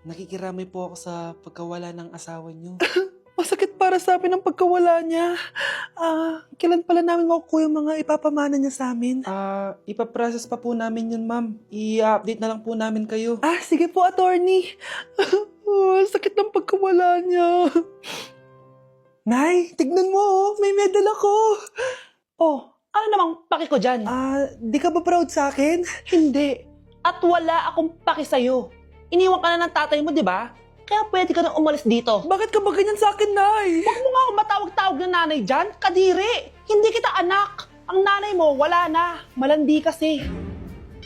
Nakikiramay po ako sa pagkawala ng asawa niyo. Masakit para sa amin ang pagkawala niya. Kailan pala namin makukuha yung mga ipapamana niya sa amin? Ipaprocess pa po namin yun, ma'am. I-update na lang po namin kayo. Sige po, attorney. Sakit ng pagkawala niya. Nay, tignan mo, may medal ako. Ano namang paki ko dyan? Di ka ba proud sa akin? Hindi. At wala akong paki sa'yo. Iniwan ka na ng tatay mo, di ba? Kaya pwede ka na umalis dito. Bakit ka ba ganyan sa akin, Nay? Huwag mo nga akong matawag-tawag na nanay dyan. Kadiri. Hindi kita anak. Ang nanay mo, wala na. Malandi kasi.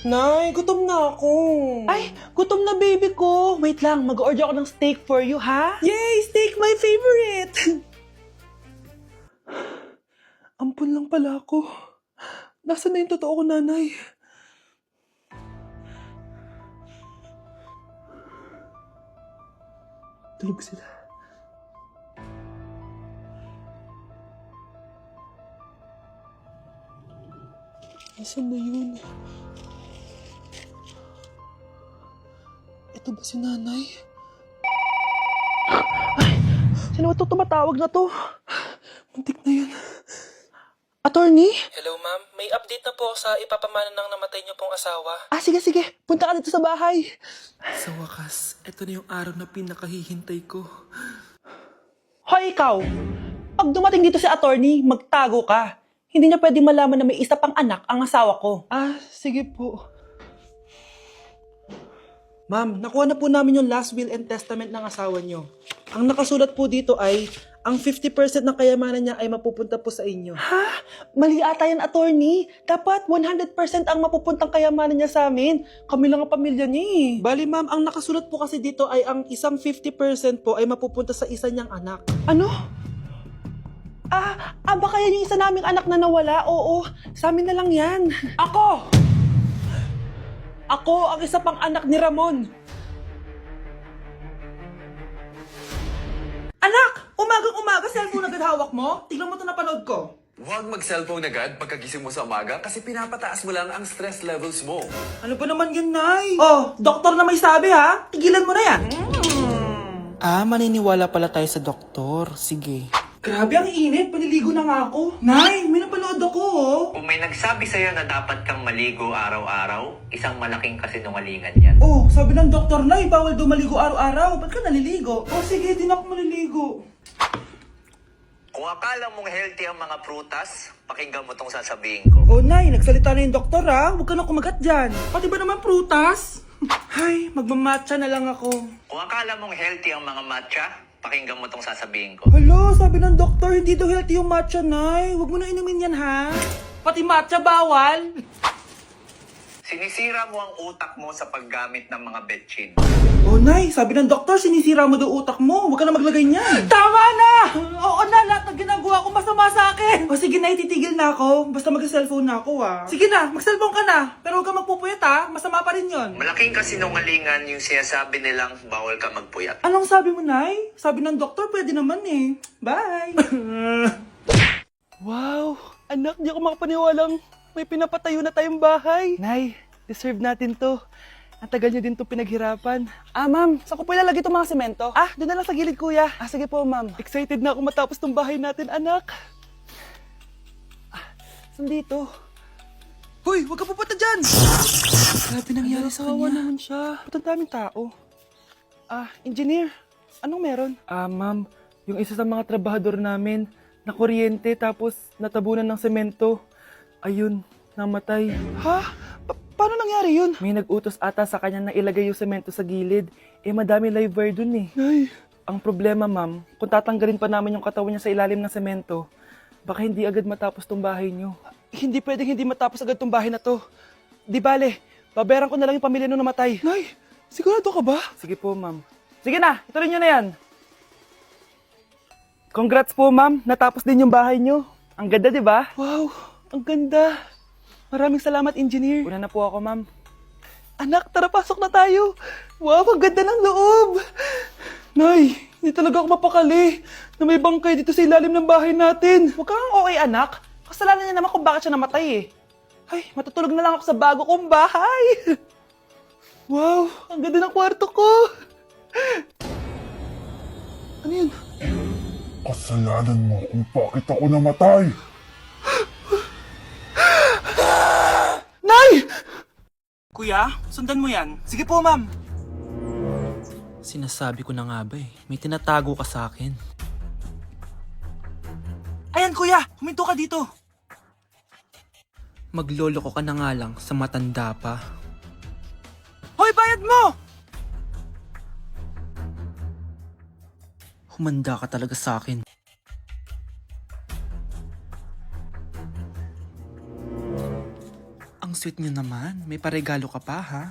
Nay, gutom na ako. Ay, gutom na baby ko. Wait lang, mag-order ako ng steak for you, ha? Yay! Steak, my favorite! Ampun lang pala ako. Nasaan na yung totoo ko, nanay? Tulog sila. Nasaan na yun? Ito ba si nanay? Sino ito tumatawag na to? Muntik na yun. Attorney? Hello, ma'am. May update na po sa ipapamana ng namatay niyo pong asawa. Sige. Punta ka dito sa bahay. Sa wakas, ito na yung araw na pinakahihintay ko. Hoy, ikaw! Pag dumating dito si attorney, magtago ka. Hindi niya pwede malaman na may isa pang anak ang asawa ko. Sige po. Ma'am, nakuha na po namin yung last will and testament ng asawa niyo. Ang nakasulat po dito ay, ang 50% ng kayamanan niya ay mapupunta po sa inyo. Mali ata yan, attorney. Dapat 100% ang mapupuntang kayamanan niya sa amin. Kami lang ang pamilya niya eh. Bali, ma'am, ang nakasulat po kasi dito ay ang isang 50% po ay mapupunta sa isa niyang anak. Ano? Baka yan yung isa naming anak na nawala. Oo, sa amin na lang yan. Ako ang isa pang anak ni Ramon. Anak! Umagang-umaga, cellphone agad hawak mo? Tignan mo ito napanood ko. Huwag mag-cellphone agad pagkagising mo sa umaga kasi pinapataas mo lang ang stress levels mo. Ano ba naman yun, Nay? Oh, doktor na may sabi ha. Tigilan mo na yan. Maniniwala pala tayo sa doktor. Sige. Grabe, ang init. Paniligo na nga ako. Nay, may napanood ako oh. Kung may nagsabi sa'yo na dapat kang maligo araw-araw, isang malaking kasinungalingan yan. Oh, sabi ng doktor, Nay, bawal daw maligo araw-araw. Ba't ka naliligo? Oh, sige, din ako maliligo. Kung akala mong healthy ang mga prutas, pakinggan mo tong sasabihin ko. Oh, Nay, nagsalita na yung doktor ha. Huwag ka na kumagat dyan. Pati ba naman prutas? Ay, magmamatcha na lang ako. Kung akala mong healthy ang mga matcha, pakinggan mo tong sasabihin ko. Hala, sabi ng doktor, hindi daw healthy yung matcha, Nay. Huwag mo na inumin yan, ha? Pati matcha bawal. Sinisira mo ang utak mo sa paggamit ng mga betchin. Oh, Nay, sabi ng doktor, sinisira mo daw utak mo. Huwag ka na maglagay niyan. Tama na! Oo na, lahat ng ginagawa ko masama sa akin. O sige na, titigil na ako. Basta mag-cellphone na ako, ha. Sige na, mag-cellphone ka na. Pero huwag ka magpupuyat, ha. Masama pa rin yon. Malaking kasinungalingan yung sinasabi nilang bawal ka magpuyat. Anong sabi mo, Nay? Sabi ng doktor, pwede naman eh. Bye! Wow, anak, di ako makapaniwalang may pinapatayo na tayong bahay. Nay, deserve natin to. Ang tagal niyo din to pinaghirapan. Ma'am, saan ko po ilalagay itong mga semento? Doon na lang sa gilid, kuya. Sige po, ma'am. Excited na ako matapos tong bahay natin, anak. Saan dito? Hoy, huwag ka pupunta dyan! Grabe nangyari sa Kawawa kanya. naman siya. Ba't ang daming tao? Engineer, anong meron? Ma'am, yung isa sa mga trabahador namin, nakuryente tapos natabunan ng semento. Ayun, namatay. Paano nangyari yun? May nag-utos ata sa kanya na ilagay yung semento sa gilid. Madami live wire dun eh. Nay. Ang problema, ma'am, kung tatanggalin pa namin yung katawan niya sa ilalim ng semento, baka hindi agad matapos tong bahay niyo. Hindi pwedeng hindi matapos agad tong bahay na to. Di bale, babayaran ko na lang yung pamilya nung namatay. Nay, sigurado ka ba? Sige po, ma'am. Sige na, ituloy niyo na yan. Congrats po, ma'am. Natapos din yung bahay niyo. Ang ganda, di ba? Wow, ang ganda. Maraming salamat, engineer. Una na po ako, ma'am. Anak, tara pasok na tayo. Wow, ang ganda ng loob. Nay, hindi talaga ako mapakali na may bangkay dito sa ilalim ng bahay natin. Huwag kang okay, anak. Kasalanan niya naman kung bakit siya namatay eh. Ay, matutulog na lang ako sa bago kong bahay. Wow, ang ganda ng kwarto ko. Kasalanan mo kung bakit ako namatay. Nay! Kuya, sundan mo yan. Sige po, ma'am. Sinasabi ko na nga ba eh, may tinatago ka sa akin. Ayan, kuya. Huminto ka dito. Maglolo ko ka na nga lang sa matanda pa. Hoy, bayad mo! Humanda ka talaga sa akin. Ang sweet niyo naman, may paregalo ka pa ha?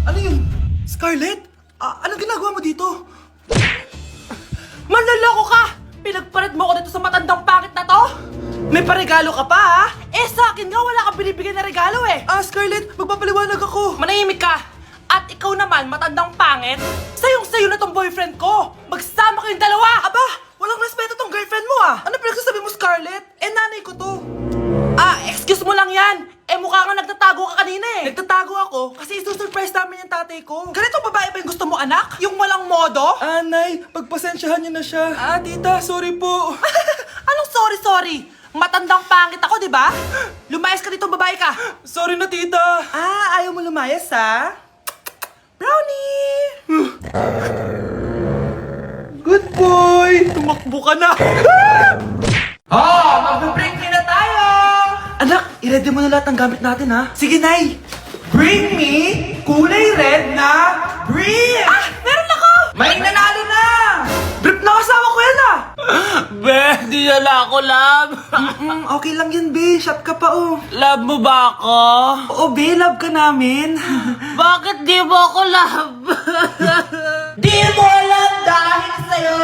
Ano yun? Scarlett? Anong ginagawa mo dito? Manloloko ka! Pinagpalit mo ko dito sa matandang pangit na to? May paregalo ka pa, ha? Eh, sa akin nga, wala kang binibigyan na regalo, eh. Scarlett, magpapaliwanag ako. Manahimik ka! At ikaw naman, matandang pangit, sayong-sayo na tong boyfriend ko! Magsama kayong dalawa! Aba, walang respeto tong girlfriend mo Ano pinagsasabi mo, Scarlett? Nanay ko to. Excuse mo lang yan! Eh, mukha nga nagtatago ka kanina, eh. Nagtatago ako kasi isusurprise namin yung tatay ko. Ganitong babae ba yung gusto mo, anak? Yung walang modo? Nay, pagpasensyahan niyo na siya. Tita, sorry po. Anong sorry? Matandang pangit ako, di ba? Lumayas ka dito, babae ka! Sorry na, tita. Ayaw mo lumayas, ha? Brownie! Good boy! Tumakbo ka na! Mag-break na tayo! Anak, i-ready mo na lahat ng gamit natin, ha? Sige, Nay! Bring me kulay red na brief! Meron ako! May nanalo na! Brief na kasama ko yan, Be, di nala ako, love. Okay lang yan, be. Shot ka pa, oh. Love mo ba ako? Oo, be. Love ka namin. Bakit di mo ako love? Di mo alam dahil sa'yo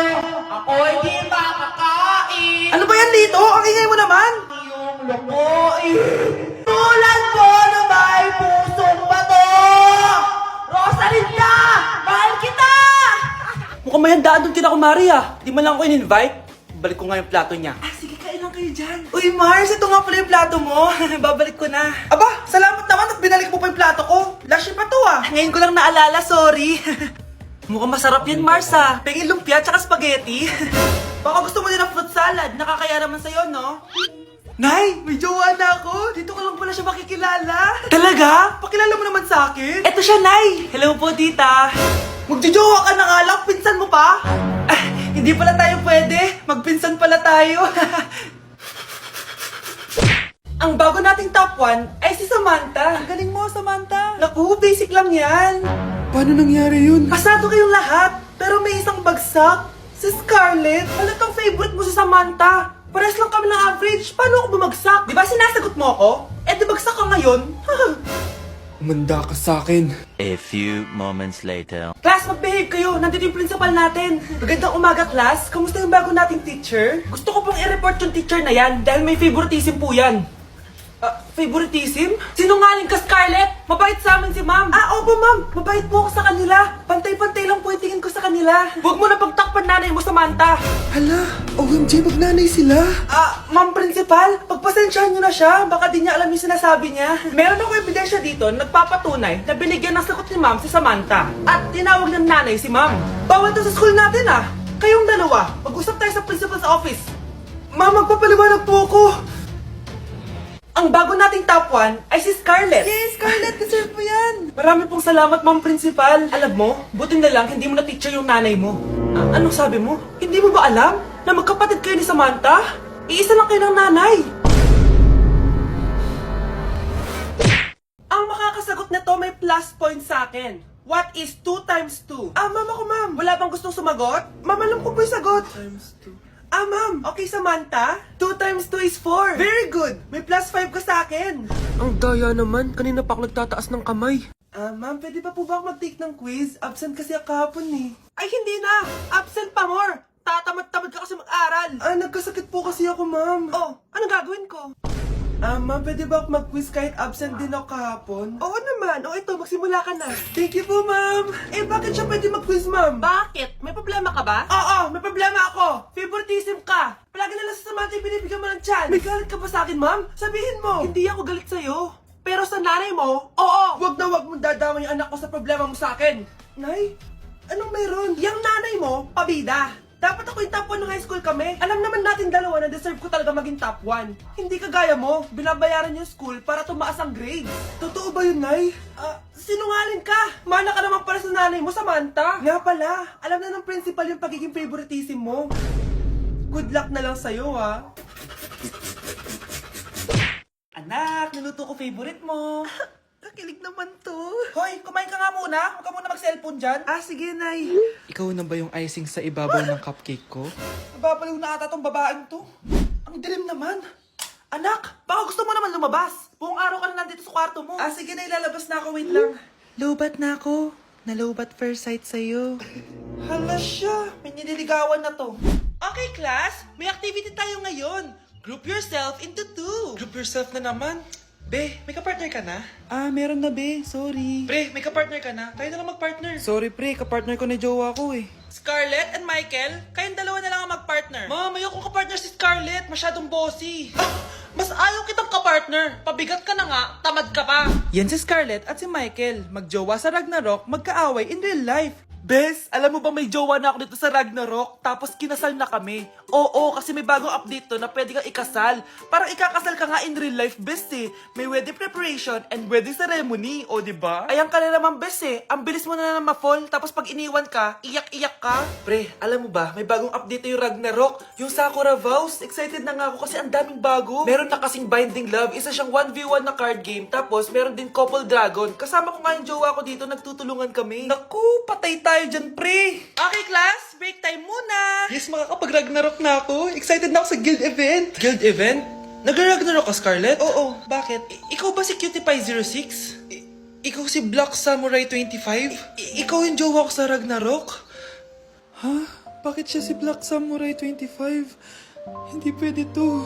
ako hindi makakain. Ano ba yan dito? Ang ingay mo naman. Yung lumoy. Tulad mo na may pusong bato. Rosalinda! Mahal kita! Mukhang may handaan doon kina Kumari, ah. Di man lang ako in-invite. Balik ko nga yung plato niya. Sige, kain lang kayo dyan. Uy, Mars, ito nga pala yung plato mo. Babalik ko na. Aba, salamat naman at binalik mo pa yung plato ko. Last year pa to, Ngayon ko lang naalala, sorry. Mukhang masarap yan, Mars, ah. Pengin lumpia tsaka spaghetti. Baka gusto mo din ng fruit salad. Nakakaya naman sa'yo, no? Nay, may jowa na ako. Dito ko lang pala siya makikilala. Talaga? Pakilala mo naman sa akin. Eto siya, Nay. Hello po, tita. Magjojowa ka na nga lang. Pinsan mo pa? Hindi pala tayo pwede. Magpinsan pala tayo. Ang bago nating top 1 ay si Samantha. Ang galing mo, Samantha. Naku, basic lang yan. Paano nangyari yun? Pasado kayong lahat, pero may isang bagsak. Si Scarlett. Halatang favorite mo si Samantha. Pares lang kami ng average. Paano ako bumagsak? Di ba sinasagot mo ako? Di bagsak ka ngayon? Umanda ka sa akin. A few moments later. Class, mag-behave kayo. Nandito yung principal natin. Magandang umaga, class. Kamusta yung bago nating teacher? Gusto ko pong i-report yung teacher na yan dahil may favoritism po yan. Favoritism? Sinungaling ka, Scarlett! Mabait sa amin si ma'am. Opo, ma'am. Mabait po ako sa kanila. Pantay-pantay lang po yung tingin ko sa kanila. Huwag mo na pagtakpan nanay mo, Samantha. Hala, OMG, magnanay sila. Ma'am principal, pagpasensyahan niyo na siya. Baka di niya alam yung sinasabi niya. Meron ako ebidensya dito na nagpapatunay na binigyan ng sagot ni ma'am si Samantha. At tinawag ng nanay si ma'am. Bawal to sa school natin, Kayong dalawa, mag-usap tayo sa principal's office. Ma'am, magpapaliwanag po ako. Ang bago nating top 1 ay si Scarlett. Yes, Scarlett, deserve mo yan. Marami pong salamat, ma'am principal. Alam mo, buti na lang hindi mo na teacher yung nanay mo. Anong sabi mo? Hindi mo ba alam na magkapatid kayo ni Samantha? Iisa lang kayo ng nanay. Ang makakasagot nito may plus point sa akin. What is 2 times 2? Ma'am ako, ma'am. Wala bang gustong sumagot? Ma'am, alam ko po yung sagot. 2 times 2. Ma'am. Okay, Samantha. 2 times 2 is 4. Very good. May plus 5 ka sa akin. Ang daya naman, kanina pa ako nagtataas ng kamay. Ma'am, pwede pa po ba ako mag-take ng quiz? Absent kasi ako kahapon eh. Ay, hindi na! Absent pa more! Tatamad-tamad ka kasi mag-aral. Nagkasakit po kasi ako, ma'am. Oh, anong gagawin ko? Ma'am, pwede ba ako mag-quiz kahit absent din ako kahapon? Oo naman. Ito, magsimula ka na. Thank you po, ma'am. Bakit siya pwede mag-quiz, ma'am? Bakit? May problema ka ba? Oo, may problema ako. Favoritism ka. Palagi na lang sa Samantha yung binibigyan mo ng chance. May galit ka ba sa akin, ma'am? Sabihin mo. Hindi ako galit sa'yo. Pero sa nanay mo, oo. Huwag na huwag mong dadama yung anak ko sa problema mo sa akin. Nay, anong meron? Yang nanay mo, pabida. Dapat ako yung top 1 ng high school kami. Alam naman natin dalawa na deserve ko talaga maging top 1. Hindi kagaya mo, binabayaran yung school para tumaas ang grades. Totoo ba yun, Nay? Sinungaling ka! Mana ka naman para sa nanay mo, Samantha! Nga pala, alam na ng principal yung pagiging favoritism mo. Good luck na lang sa'yo, ha? Anak, niluto ko favorite mo. Nakilig naman to. Hoy, kumain ka nga muna. Huwag ka muna mag-cellphone dyan. Sige, Nay. Ikaw na ba yung icing sa ibabaw ng cupcake ko? Nababaliw na ata tong babaeng to. Ang dilim naman. Anak, baka gusto mo naman lumabas. Buong araw ka na nandito sa kwarto mo. Sige na, ilalabas na ako. Wait lang. Lobat na ako. Nalobat first sight sa'yo. Hala siya. May nililigawan na to. Okay, class. May activity tayo ngayon. Group yourself into 2. Group yourself na naman? Be, may kapartner ka na? Meron na be. Sorry. Pre, may kapartner ka na? Tayo na lang magpartner. Sorry pre, kapartner ko na jowa ko eh. Scarlett and Michael, kayong dalawa na lang ang magpartner. Ma'am, ayoko kapartner si Scarlett. Masyadong bossy. Mas ayaw kitang kapartner. Pabigat ka na nga, tamad ka pa. Yan si Scarlett at si Michael. Magjowa sa Ragnarok, magkaaway in real life. Bes, alam mo ba may jowa na ako dito sa Ragnarok? Tapos kinasal na kami. Oo, kasi may bagong update to na pwede kang ikasal. Parang ikakasal ka nga in real life, bes eh. May wedding preparation and wedding ceremony, o diba? Ayan ka na naman, bes eh. Ang bilis mo na ma-fall, tapos pag iniwan ka, iyak-iyak ka. Pre, alam mo ba, may bagong update na yung Ragnarok. Yung Sakura Vows. Excited na nga ako kasi ang daming bago. Meron na kasing Binding Love, isa siyang 1v1 na card game. Tapos meron din Couple Dragon. Kasama ko nga yung jowa ko dito, nagtutulungan kami. Naku, patay tayo dyan, pre. Okay, class, break time muna. Yes, makakapag-Ragnarok na ako. Excited na ako sa guild event. Guild event? Nag-Ragnarok ka, Scarlett? Oo, bakit? Ikaw ba si Cutie Pie 06? Ikaw si Black Samurai 25? Ikaw yung jowa ko sa Ragnarok? Ha? Bakit siya si Black Samurai 25? Hindi pwede to.